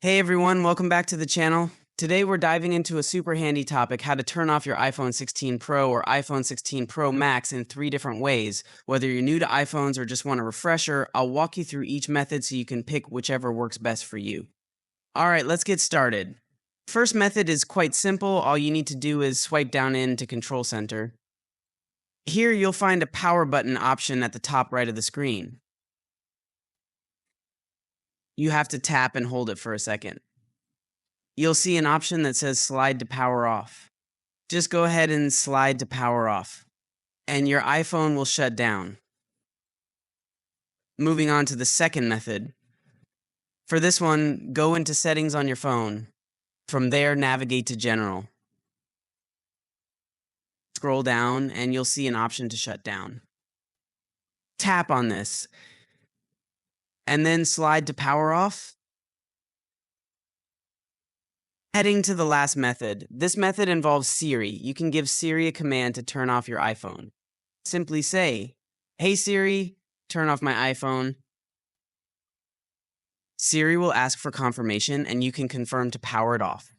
Hey everyone, welcome back to the channel. Today we're diving into a super handy topic, how to turn off your iPhone 16 Pro or iPhone 16 Pro Max in 3 different ways. Whether you're new to iPhones or just want a refresher, I'll walk you through each method so you can pick whichever works best for you. Alright, let's get started. First method is quite simple. All you need to do is swipe down into Control Center. Here you'll find a power button option at the top right of the screen. You have to tap and hold it for a second. You'll see an option that says slide to power off. Just go ahead and slide to power off, and your iPhone will shut down. Moving on to the second method. For this one, go into settings on your phone. From there, navigate to general. Scroll down and you'll see an option to shut down. Tap on this, and then slide to power off. Heading to the last method. This method involves Siri. You can give Siri a command to turn off your iPhone. Simply say, "Hey Siri, turn off my iPhone." Siri will ask for confirmation and you can confirm to power it off.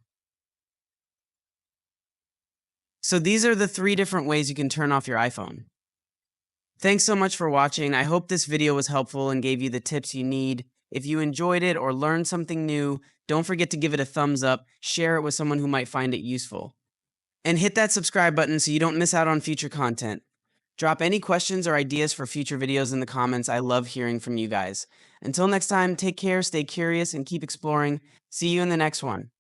So these are the 3 different ways you can turn off your iPhone. Thanks so much for watching. I hope this video was helpful and gave you the tips you need. If you enjoyed it or learned something new, don't forget to give it a thumbs up, share it with someone who might find it useful. And hit that subscribe button so you don't miss out on future content. Drop any questions or ideas for future videos in the comments. I love hearing from you guys. Until next time, take care, stay curious, and keep exploring. See you in the next one.